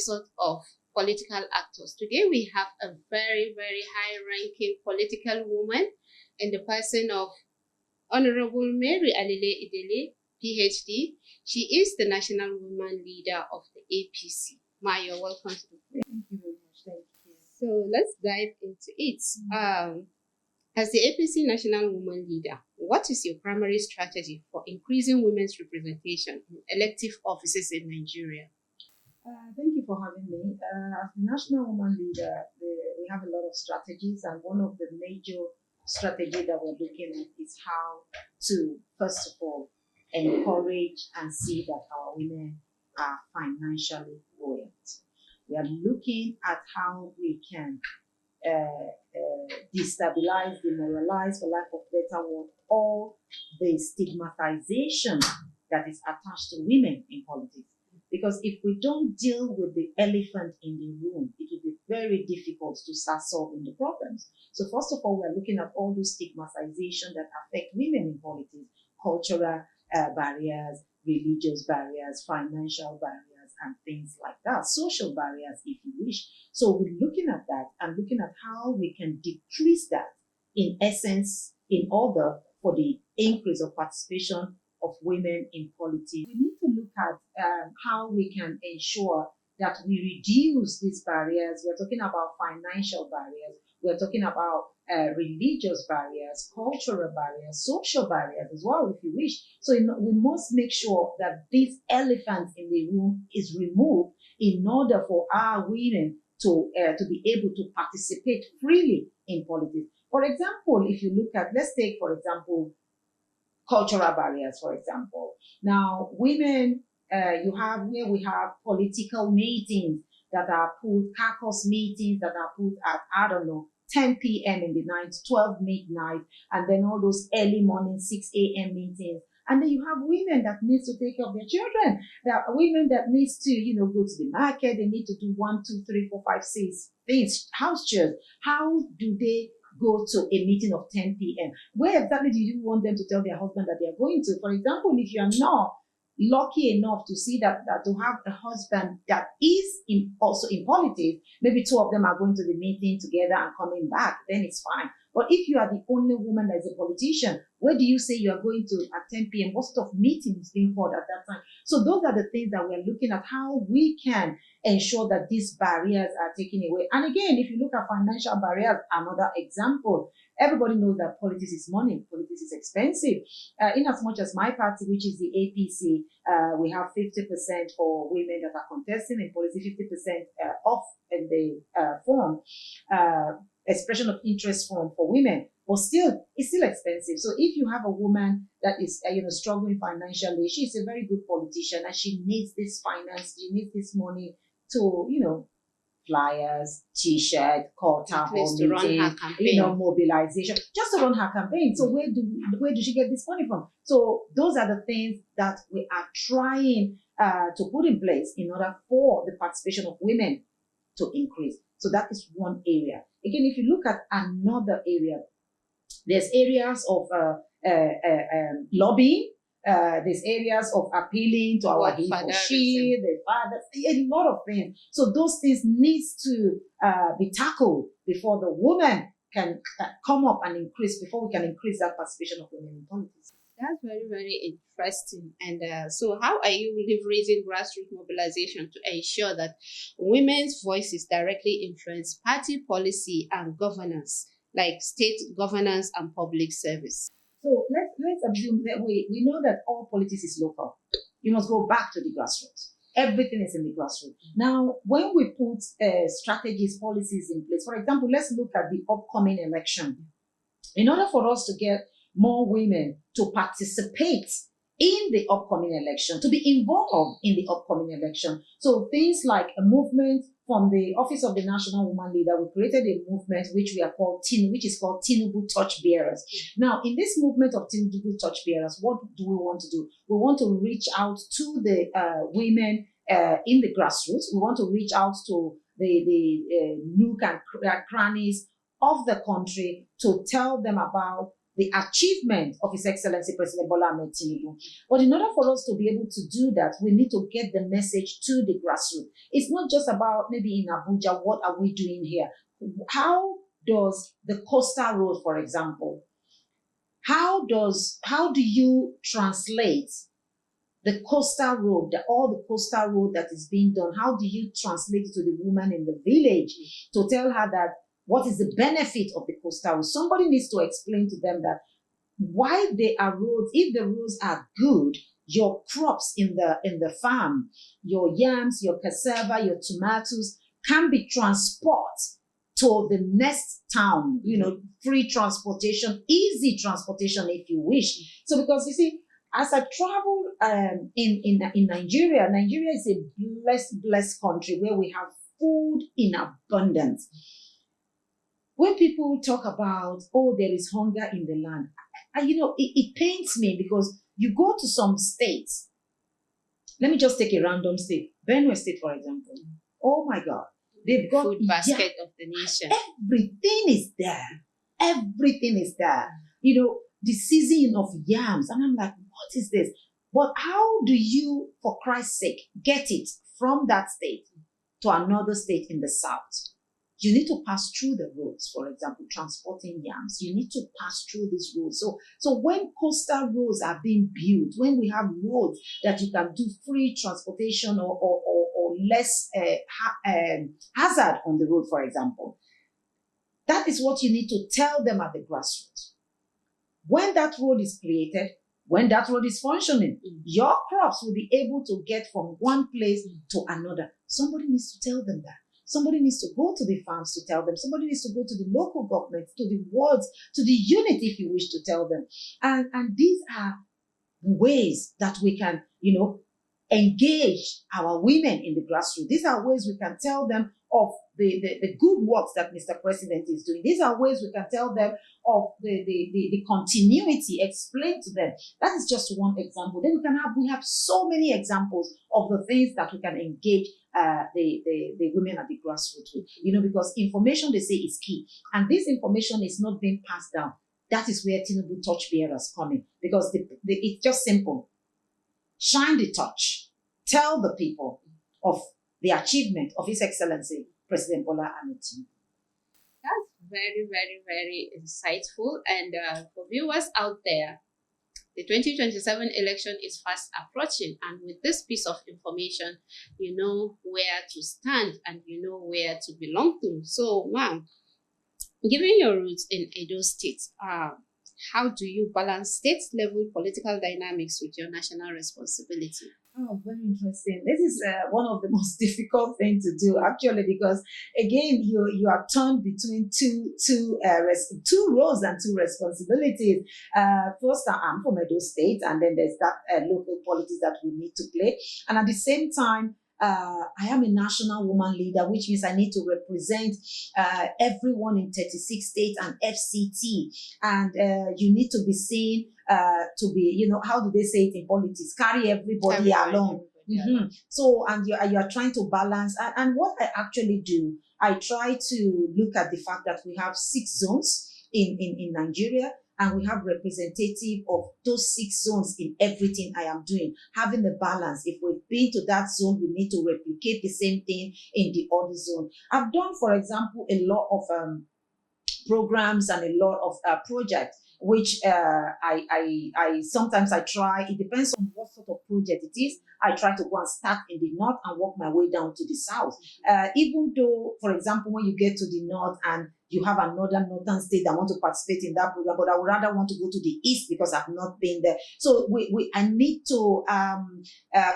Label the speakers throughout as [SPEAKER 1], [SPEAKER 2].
[SPEAKER 1] episode of Political Actors. Today we have a very, very high-ranking political woman in the person of Honorable Mary Alile Idele, PhD. She is the National Woman Leader of the APC. Ma, you're welcome to the program.
[SPEAKER 2] Thank you very much. Thank you.
[SPEAKER 1] So let's dive into it. As the APC National Woman Leader, what is your primary strategy for increasing women's representation in elective offices in Nigeria?
[SPEAKER 2] Thank you for having me. As the National Woman Leader, we have a lot of strategies, and one of the major strategies that we're looking at is how to, first of all, encourage and see that our women are financially buoyant. We are looking at how we can destabilize, demoralize, for lack of better word, all the stigmatization that is attached to women in politics. Because if we don't deal with the elephant in the room, it will be very difficult to start solving the problems. So first of all, we're looking at all those stigmatization that affect women in politics, cultural barriers, religious barriers, financial barriers, and things like that, social barriers, if you wish. So we're looking at that and looking at how we can decrease that, in essence, in order for the increase of participation of women in politics. We need to look at how we can ensure that we reduce these barriers. We're talking about financial barriers. We're talking about religious barriers, cultural barriers, social barriers as well, if you wish. So we must make sure that this elephant in the room is removed in order for our women to be able to participate freely in politics. For example, if you look at, let's take, for example, cultural barriers, for example. Now, women, we have political meetings that are put, caucus meetings that are put at, 10 p.m. in the night, 12 midnight, and then all those early morning, 6 a.m. meetings. And then you have women that need to take care of their children. There are women that need to, go to the market. They need to do 1, 2, 3, 4, 5, 6 things, house chores. How do they go to a meeting of 10 p.m.? Where exactly do you want them to tell their husband that they are going to? For example, if you are not lucky enough to see that to have a husband that is also in politics, maybe 2 of them are going to the meeting together and coming back, then it's fine. But if you are the only woman that is a politician, where do you say you are going to at 10 p.m.? What sort of meeting is being held at that time? So those are the things that we're looking at, how we can ensure that these barriers are taken away. And again, if you look at financial barriers, another example, everybody knows that politics is money, politics is expensive. In as much as my party, which is the APC, we have 50% for women that are contesting in politics, 50% off in the form, expression of interest form for women, but still, it's still expensive. So if you have a woman that is, struggling financially, she's a very good politician and she needs this finance, she needs this money to, flyers, t-shirt, quota, meeting, mobilization, just to run her campaign. So where do she get this money from? So those are the things that we are trying to put in place in order for the participation of women to increase. So that is one area. Again, if you look at another area, there's areas of lobbying. There's areas of appealing to our he or she, the father, a lot of things. So those things need to be tackled before the woman can come up and increase, before we can increase that participation of women in politics.
[SPEAKER 1] That's very, very interesting. And so how are you leveraging grassroots mobilization to ensure that women's voices directly influence party policy and governance, like state governance and public service?
[SPEAKER 2] So let's assume that we know that all politics is local. You must go back to the grassroots. Everything is in the grassroots. Now, when we put strategies, policies in place, for example, let's look at the upcoming election. In order for us to get more women to participate in the upcoming election, to be involved in the upcoming election. So things like a movement from the Office of the National Woman Leader, we created a movement which is called Tinubu Torch Bearers. Now, in this movement of Tinubu Torch Bearers, what do we want to do? We want to reach out to the women in the grassroots. We want to reach out to the nook and crannies of the country to tell them about the achievement of His Excellency President Bola Ahmed Tinubu. But in order for us to be able to do that, we need to get the message to the grassroots. It's not just about maybe in Abuja, what are we doing here? How does the coastal road, for example, how do you translate the coastal road, all the coastal road that is being done? How do you translate it to the woman in the village to tell her that what is the benefit of the coastal road? Somebody needs to explain to them that why they are roads, if the roads are good, your crops in the farm, your yams, your cassava, your tomatoes can be transported to the next town, free transportation, easy transportation if you wish. So because you see, as I travel in Nigeria, Nigeria is a blessed country where we have food in abundance. When people talk about, oh, there is hunger in the land, it pains me because you go to some states. Let me just take a random state, Benue State, for example. Oh my God, they've got
[SPEAKER 1] food basket of the nation.
[SPEAKER 2] Everything is there. Everything is there. The season of yams, and I'm like, what is this? But how do you, for Christ's sake, get it from that state to another state in the south? You need to pass through the roads, for example, transporting yams. You need to pass through these roads. So when coastal roads are being built, when we have roads that you can do free transportation or less hazard on the road, for example, that is what you need to tell them at the grassroots. When that road is created, when that road is functioning, your crops will be able to get from one place to another. Somebody needs to tell them that. Somebody needs to go to the farms to tell them. Somebody needs to go to the local government, to the wards, to the unit, if you wish to tell them. And these are ways that we can, engage our women in the grassroots. These are ways we can tell them of the good works that Mr. President is doing. These are ways we can tell them of the continuity, explain to them. That is just one example. Then we have so many examples of the things that we can engage the women at the grassroots with. Because information, they say, is key. And this information is not being passed down. That is where Tinubu torch bearers come in. Because it's just simple. Shine the torch. Tell the people of the achievement of His Excellency President Bola Ahmed Tinubu.
[SPEAKER 1] That's very, very, very insightful. And for viewers out there, the 2027 election is fast approaching. And with this piece of information, you know where to stand and you know where to belong to. So, ma'am, given your roots in Edo State, how do you balance state-level political dynamics with your national responsibility?
[SPEAKER 2] Oh, very interesting. This is one of the most difficult things to do, actually, because again, you are torn between two roles and two responsibilities. First, I'm from Edo State, and then there's that local politics that we need to play, and at the same time, I am a national woman leader, which means I need to represent everyone in 36 states and FCT. And you need to be seen to be, how do they say it in politics? Carry everybody along. Mm-hmm. So, and you are trying to balance. And what I actually do, I try to look at the fact that we have 6 zones in Nigeria. And we have representative of those 6 zones in everything I am doing, having the balance. If we've been to that zone, we need to replicate the same thing in the other zone. I've done, for example, a lot of programs and a lot of projects, which I sometimes I try. It depends on what sort of project it is. I try to go and start in the north and work my way down to the south. Even though, for example, when you get to the north and you have another northern state that want to participate in that program, but I would rather want to go to the east because I've not been there. So I need to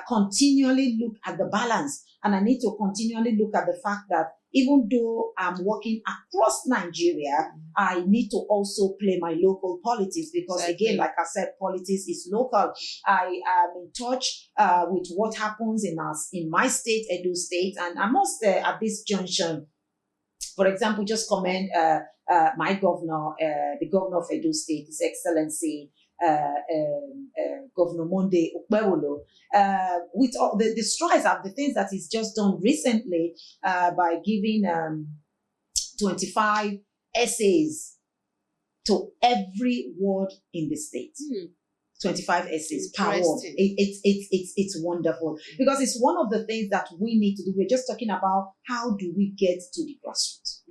[SPEAKER 2] continually look at the balance, and I need to continually look at the fact that even though I'm working across Nigeria, I need to also play my local politics because, again, like I said, politics is local. I am in touch with what happens in my state, Edo State, and I must, at this junction, for example, just commend my governor, the governor of Edo State, His Excellency Governor Monde Okpewolo, with all the strides of the things that he's just done recently by giving 25 essays to every ward in the state. 25 essays per ward. It's wonderful because it's one of the things that we need to do. We're just talking about how do we get to the grassroots.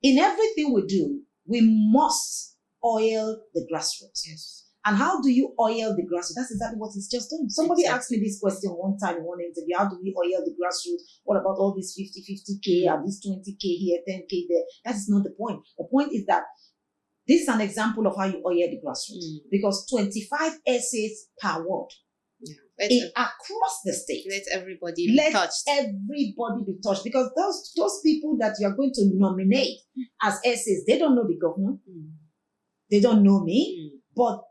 [SPEAKER 2] In everything we do, we must oil the grassroots.
[SPEAKER 1] Yes.
[SPEAKER 2] And how do you oil the grassroots? That's exactly what he's just done. Somebody asked me this question one time in one interview. How do we oil the grassroots? What about all these 50K and this 20K here, 10K there? That is not the point. The point is that this is an example of how you oil the grassroots because 25 essays per ward across the state.
[SPEAKER 1] Let everybody be touched.
[SPEAKER 2] Everybody be touched because those people that you are going to nominate as essays, they don't know the governor. They don't know me, but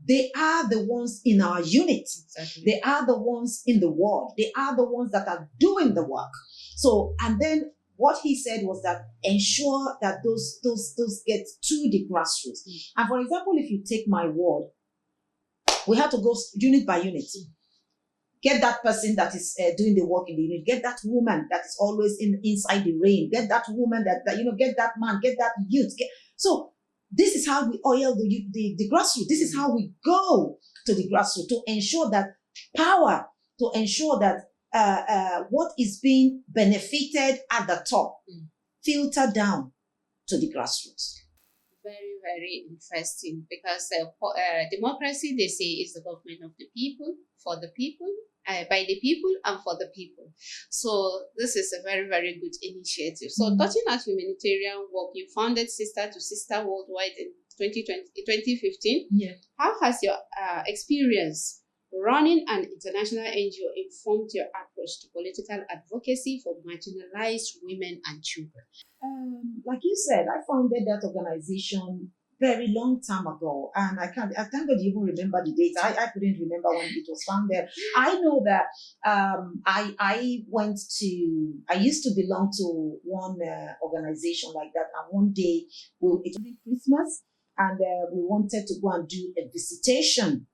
[SPEAKER 2] they are the ones in our unit.
[SPEAKER 1] Exactly.
[SPEAKER 2] They are the ones in the ward. They are the ones that are doing the work. So, and then what he said was that ensure that those get to the grassroots. And for example, if you take my ward, we have to go unit by unit. Get that person that is doing the work in the unit. Get that woman that is always inside the rain. Get that woman that get that man. Get that youth. So this is how we oil the grassroots. This is how we go to the grassroots to ensure that power, to ensure that what is being benefited at the top filter down to the grassroots.
[SPEAKER 1] Very, very interesting because democracy, they say, is the government of the people, for the people, by the people, and for the people. So this is a very, very good initiative. So touching on humanitarian work, you founded Sister to Sister Worldwide in 2015.
[SPEAKER 2] Yeah.
[SPEAKER 1] How has your experience running an international NGO informed your approach to political advocacy for marginalized women and children?
[SPEAKER 2] Like you said, I founded that organization very long time ago, and I thank God you even remember the date. I couldn't remember when it was founded. I know that I used to belong to one organization like that, and one day it was Christmas, and we wanted to go and do a visitation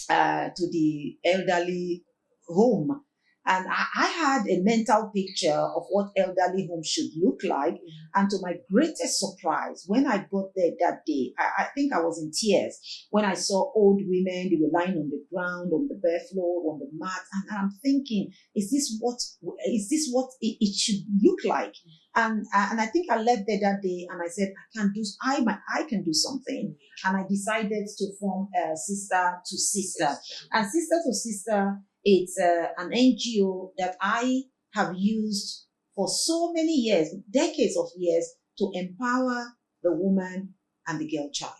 [SPEAKER 2] to the elderly home. And I had a mental picture of what elderly home should look like. And to my greatest surprise, when I got there that day, I think I was in tears when I saw old women. They were lying on the ground, on the bare floor, on the mat. And I'm thinking, is this what it should look like? And I think I left there that day and I said, I can do something. And I decided to form Sister to Sister. And Sister to Sister, it's an NGO that I have used for so many years, decades of years, to empower the woman and the girl child.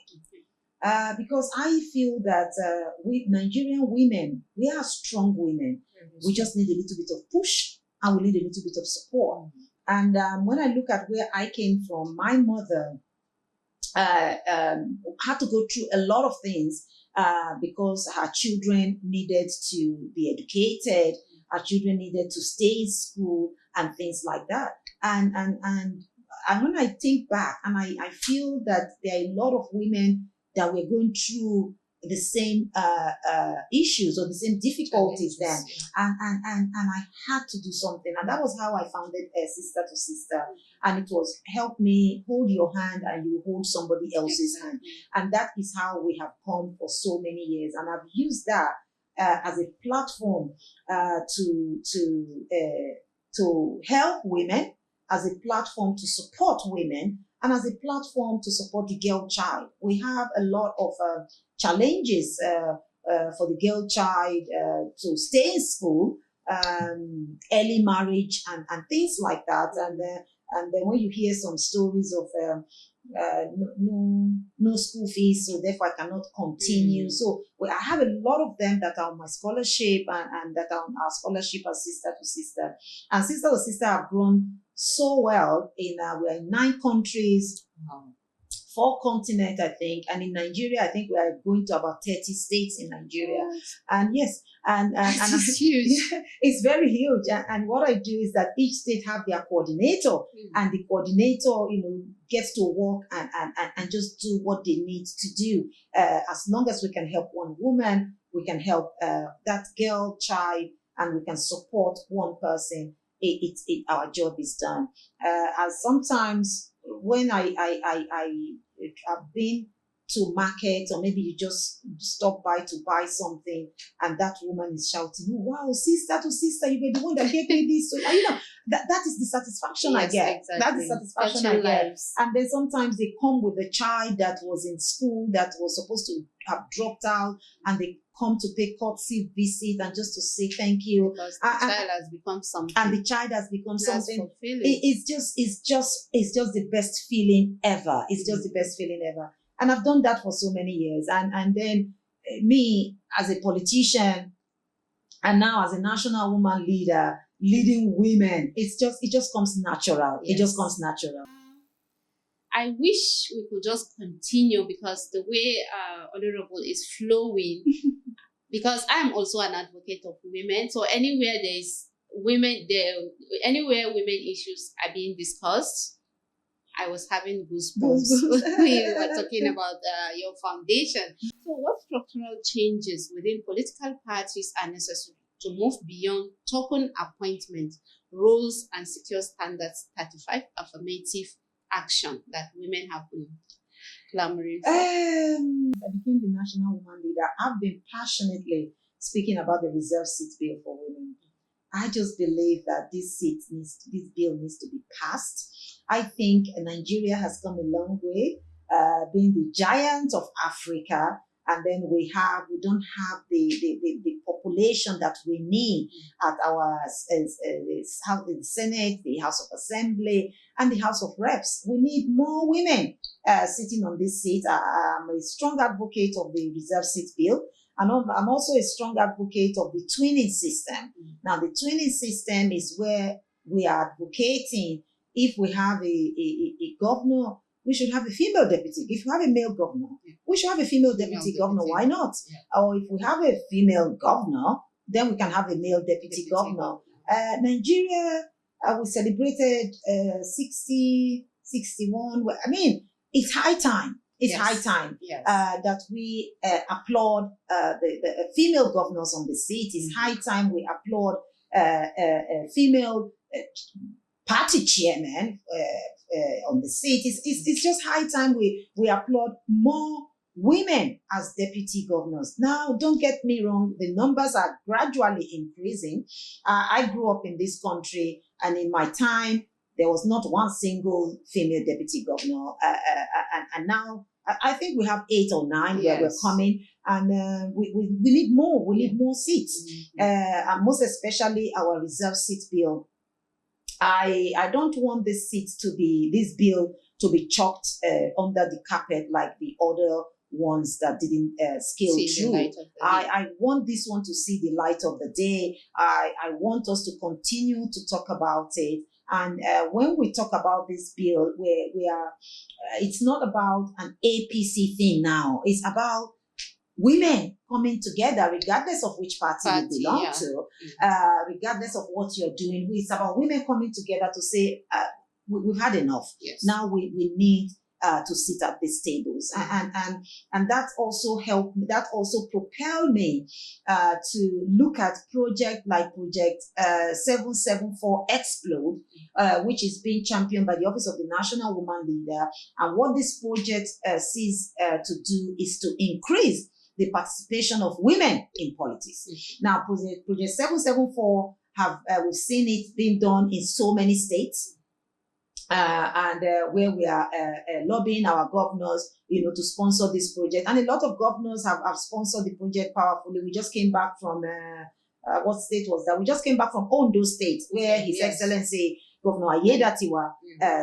[SPEAKER 2] Because I feel that we Nigerian women, we are strong women. We just need a little bit of push and we need a little bit of support. And when I look at where I came from, my mother had to go through a lot of things because her children needed to be educated, her children needed to stay in school and things like that. And when I think back, and I feel that there are a lot of women that were going through the same issues or the same difficulties then, and I had to do something, and that was how I founded Sister to Sister, and it was help me hold your hand and you hold somebody else's hand, and that is how we have come for so many years, and I've used that as a platform to help women, as a platform to support women, and as a platform to support the girl child. We have a lot of challenges for the girl child to stay in school, early marriage, and things like that. And then when you hear some stories of no school fees, so therefore I cannot continue. So I have a lot of them that are on my scholarship and that are on our scholarship as Sister to Sister. And Sister to Sister have grown so well. We're in 9 countries, 4 continents, I think, and in Nigeria, I think we are going to about 30 states in Nigeria. And yes, and
[SPEAKER 1] it's huge.
[SPEAKER 2] It's very huge. And what I do is that each state have their coordinator, and the coordinator, gets to work and just do what they need to do. As long as we can help one woman, we can help that girl child, and we can support one person. Our job is done. As sometimes when I've been to market, or maybe you just stop by to buy something, and that woman is shouting, "Oh, wow, sister to sister, you were the one that gave me this." So, that is the satisfaction I get.
[SPEAKER 1] Exactly.
[SPEAKER 2] That is satisfaction I get. And then sometimes they come with a child that was in school that was supposed to have dropped out, and they come to pay courtesy visit and just to say thank you.
[SPEAKER 1] Because the child has become something.
[SPEAKER 2] And the child has become
[SPEAKER 1] That's
[SPEAKER 2] something.
[SPEAKER 1] fulfilling.
[SPEAKER 2] It's just the best feeling ever. It's just the best feeling ever. And I've done that for so many years. And then me as a politician, and now as a national woman leader, leading women, it just comes natural.
[SPEAKER 1] Yes.
[SPEAKER 2] It just comes natural.
[SPEAKER 1] I wish we could just continue, because the way Honorable is flowing, because I'm also an advocate of women. So anywhere anywhere women issues are being discussed, I was having goosebumps. We were talking about your foundation. So what structural changes within political parties are necessary to move beyond token appointment roles and secure standards 35 affirmative action that women have been clamoring for?
[SPEAKER 2] I became the national woman leader. I've been passionately speaking about the reserve seat bill for women. I just believe that this bill needs to be passed. I think Nigeria has come a long way, being the giant of Africa, and then we don't have the population that we need at our the Senate, the House of Assembly, and the House of Reps. We need more women sitting on this seat. I'm a strong advocate of the reserve seat bill. And I'm also a strong advocate of the twinning system. Now, the twinning system is where we are advocating, if we have a governor, we should have a female deputy. If you have a male governor, we should have a female deputy governor. Why not? Yeah. Or if we have a female governor, then we can have a male deputy governor. Nigeria, we celebrated 60, 61. I mean, it's high time. It's high time that we applaud the female governors on the seat. It's high time we applaud female party chairmen on the seat. It's just high time we applaud more women as deputy governors. Now, don't get me wrong, the numbers are gradually increasing. I grew up in this country, and in my time, there was not one single female deputy governor. And now, I think we have 8 or 9 where we're coming, and we need more. We need more seats, and most especially our reserve seat bill. I don't want this bill to be chalked under the carpet like the other ones that didn't scale through. I want this one to see the light of the day. I want us to continue to talk about it. And when we talk about this bill, we are, it's not about an APC thing now. It's about women coming together, regardless of which party you belong to, regardless of what you're doing. It's about women coming together to say, we've had enough. Yes. Now we need to sit at these tables. And that also helped me, that also propelled me to look at project like Project 774 Explode, which is being championed by the Office of the National Woman Leader. And what this project sees to do is to increase the participation of women in politics. Now, Project 774 we've seen it being done in so many states. And where we are lobbying our governors, to sponsor this project. And a lot of governors have sponsored the project powerfully. We just came back from, what state was that? We just came back from Ondo State, where His Excellency Governor Ayedatiwa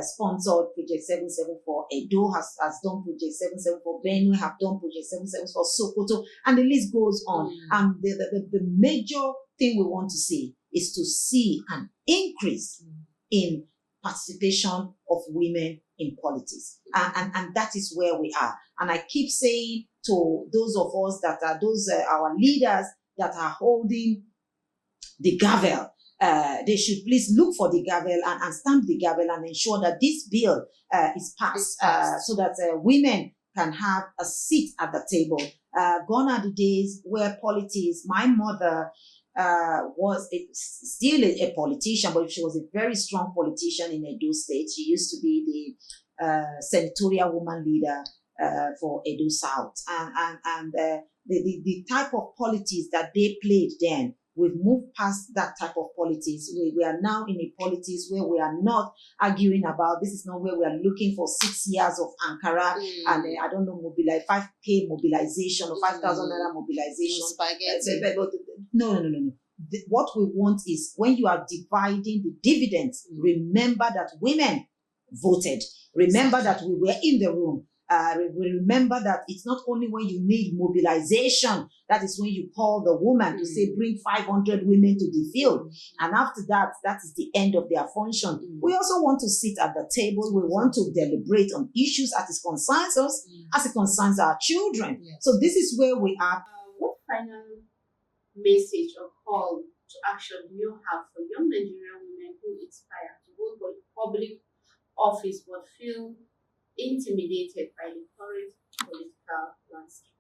[SPEAKER 2] sponsored Project 774. Edo has done Project 774. Benue have done Project 774. Sokoto, and the list goes on. And the major thing we want to see is to see an increase in participation of women in politics. And that is where we are. And I keep saying to those of us that are our leaders that are holding the gavel, they should please look for the gavel and stamp the gavel and ensure that this bill is passed, so that women can have a seat at the table. Gone are the days where politics, my mother was still a politician, but she was a very strong politician in Edo State. She used to be senatorial woman leader for Edo South. And the type of politics that they played then, we've moved past that type of politics. We are now in a politics where we are not arguing about, this is not where we are looking for 6 years of Ankara and I don't know, 5K mobilization or 5,000 naira mobilization. No. What we want is when you are dividing the dividends, remember that women voted. Remember that we were in the room. We remember that it's not only when you need mobilization, that is when you call the woman to say, bring 500 women to the field. And after that, that is the end of their function. We also want to sit at the table. We want to deliberate on issues as it concerns us, as it concerns our children. So this is where we are.
[SPEAKER 1] What final message or call to action do you have for young Nigerian women who aspire to hold public office but feel intimidated by the current political landscape?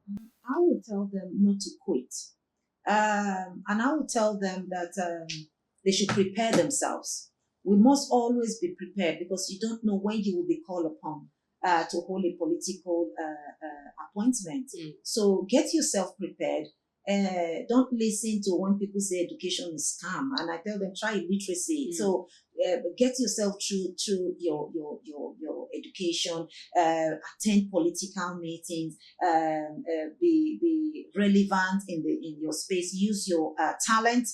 [SPEAKER 2] I would tell them not to quit. And I would tell them that they should prepare themselves. We must always be prepared because you don't know when you will be called upon to hold a political appointment. So get yourself prepared. Don't listen to when people say education is scam, and I tell them try literacy. So get yourself through your education, attend political meetings, be relevant in your space, use your talent,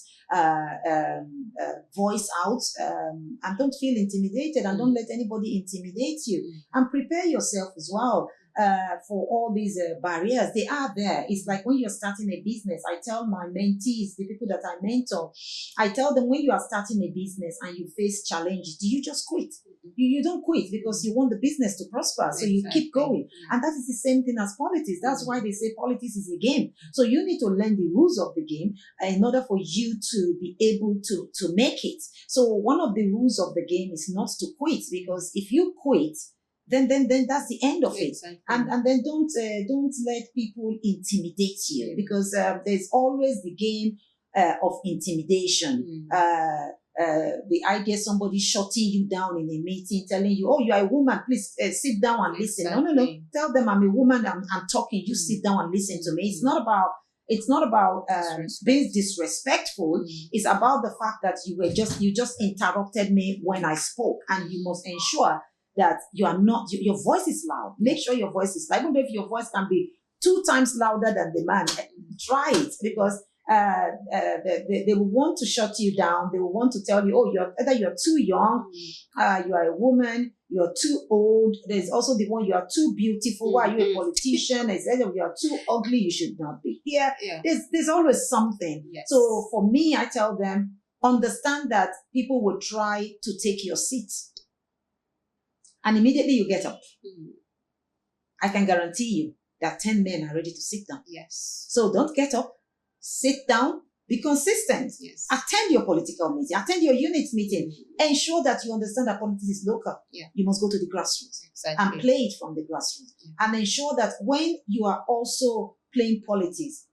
[SPEAKER 2] voice out, and don't feel intimidated, and don't let anybody intimidate you, and prepare yourself as well. For all these barriers, they are there. It's like when you're starting a business, I tell my mentees, the people that I mentor, I tell them when you are starting a business and you face challenges, do you just quit? You don't quit because you want the business to prosper, so you keep going. And that is the same thing as politics. That's why they say politics is a game. So you need to learn the rules of the game in order for you to be able to make it. So one of the rules of the game is not to quit, because if you quit, then that's the end of it. And then don't let people intimidate you, because there's always the game of intimidation. The idea somebody shutting you down in a meeting, telling you, oh, you are a woman, please sit down and listen. No. Tell them I'm a woman, I'm talking, you sit down and listen to me. It's not about being disrespectful. It's about the fact that you just interrupted me when I spoke, and you must ensure that you are not, your voice is loud. Make sure your voice is loud. Even if your voice can be 2 times louder than the man, try it, because they will want to shut you down. They will want to tell you, oh, you're too young, you are a woman, you're too old. There's also the one, you are too beautiful. Why are you a politician? There's you are too ugly, you should not be here. There's always something. So for me, I tell them, understand that people will try to take your seat. And immediately you get up. I can guarantee you that 10 men are ready to sit down. So don't get up, sit down, be consistent. Attend your political meeting, attend your unit meeting. Ensure that you understand that politics is local. You must go to the grassroots and play it from the grassroots. And ensure that when you are also playing politics,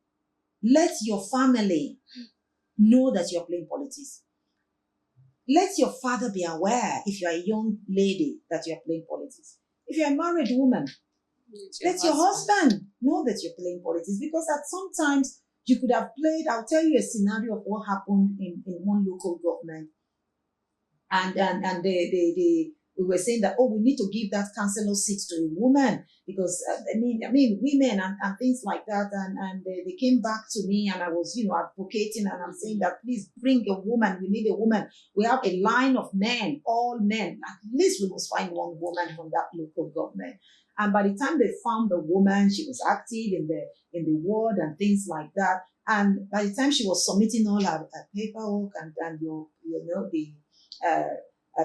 [SPEAKER 2] let your family know that you're playing politics. Let your father be aware, if you're a young lady, that you're playing politics. If you're a married woman, let your husband know that you're playing politics, because at sometimes you could have played, I'll tell you a scenario of what happened in one local government. And we were saying that, oh, we need to give that councillor seat to a woman, because I mean women and things like that, and they came back to me, and I was advocating, and I'm saying that please bring a woman. We need a woman. We have a line of men, all men. At least we must find one woman from that local government. And by the time they found the woman, she was active in the ward and things like that. And by the time she was submitting all her paperwork and the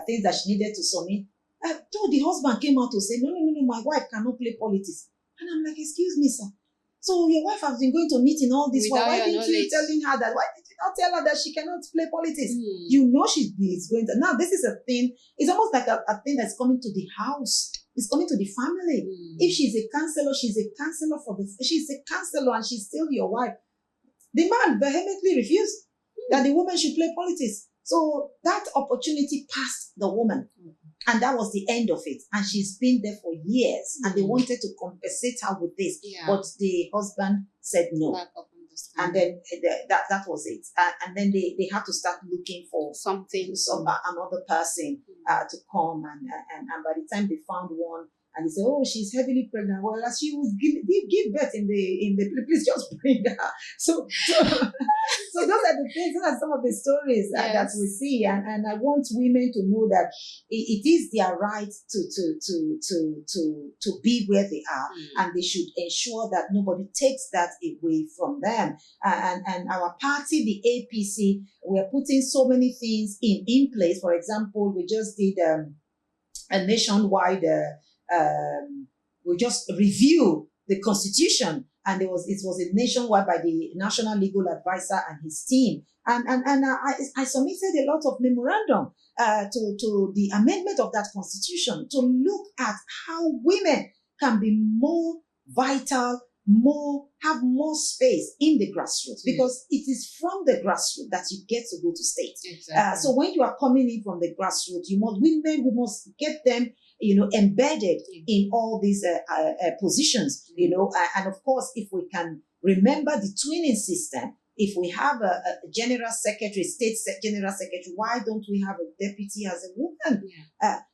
[SPEAKER 2] things that she needed to submit, the husband came out to say, no, my wife cannot play politics. And I'm like, excuse me, sir. So your wife has been going to meeting all this while. Why didn't you telling her that? Why did you not tell her that she cannot play politics? You know she is going to. Now this is a thing. It's almost like a thing that's coming to the house. It's coming to the family. If she's a counselor, she's a counselor she's a counselor, and she's still your wife. The man vehemently refused that the woman should play politics. So that opportunity passed the woman. And that was the end of it. And she's been there for years. And they wanted to compensate her with this.
[SPEAKER 1] Yeah.
[SPEAKER 2] But the husband said no.
[SPEAKER 1] Lack of
[SPEAKER 2] And
[SPEAKER 1] understanding.
[SPEAKER 2] then that was it. And then they had to start looking for another person to come. And by the time they found one, and they said, oh, she's heavily pregnant. Well, as she was give birth in the please just bring her. So those are the things. Those are some of the stories that we see. And I want women to know that it is their right to be where they are, and they should ensure that nobody takes that away from them. And our party, the APC, we're putting so many things in place. For example, we just did a nationwide. We just review the Constitution, and it was a nationwide by the National Legal Advisor and his team, and I submitted a lot of memorandum to the amendment of that Constitution to look at how women can be more vital, have more space in the grassroots, because it is from the grassroots that you get to go to state.
[SPEAKER 1] Exactly.
[SPEAKER 2] So when you are coming in from the grassroots, we must get them embedded in all these positions, and of course, if we can remember the twinning system, if we have a general secretary, state general secretary, why don't we have a deputy as a woman?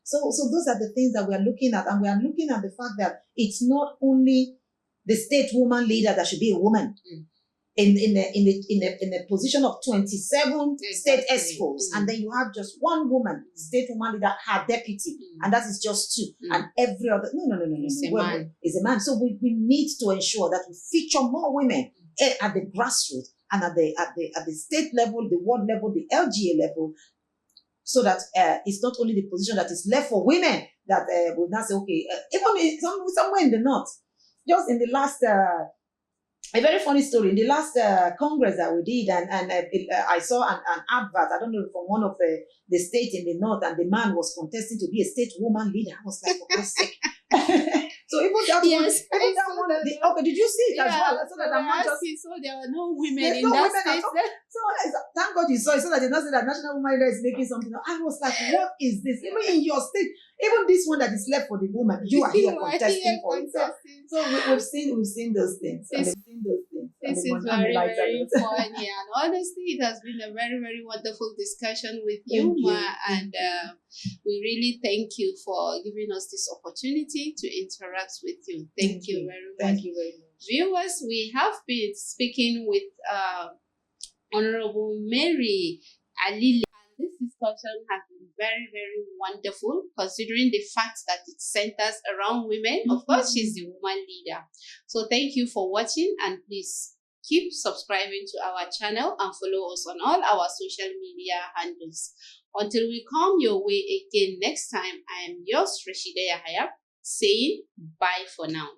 [SPEAKER 2] So those are the things that we are looking at, and we are looking at the fact that it's not only the state woman leader that should be a woman. In the position of 27 state expos, and then you have just one woman, state woman leader, her deputy, and that is just two, and every other no, is a man. So we need to ensure that we feature more women at the grassroots and at the state level, the ward level, the LGA level, so that it's not only the position that is left for women that will not say, okay, even somewhere in the north, just in the last. A very funny story. In the last Congress that we did, and I saw an advert, I don't know, from one of the states in the north, and the man was contesting to be a state woman leader. I was like, for God's sake. So even that one, okay, did you see it as well? So that I'm not just...
[SPEAKER 1] So there were no women in that state.
[SPEAKER 2] So thank God you saw it, so that you not say that National Woman Leader is making something. I was like, what is this? Even in your state, even this one that is left for the woman, you are here contesting for it. So we've seen those things.
[SPEAKER 1] This is very, very fun. Yeah, and honestly, it has been a very, very wonderful discussion with you, Ma, and we really thank you for giving us this opportunity to interact with you. Thank you very much.
[SPEAKER 2] Thank you very much.
[SPEAKER 1] Viewers, we have been speaking with Honorable Mary Alile. This discussion has been very, very wonderful, considering the fact that it centers around women. Of course, she's the woman leader. So thank you for watching, and please keep subscribing to our channel and follow us on all our social media handles. Until we come your way again next time, I am yours, Rashida Yahaya, saying bye for now.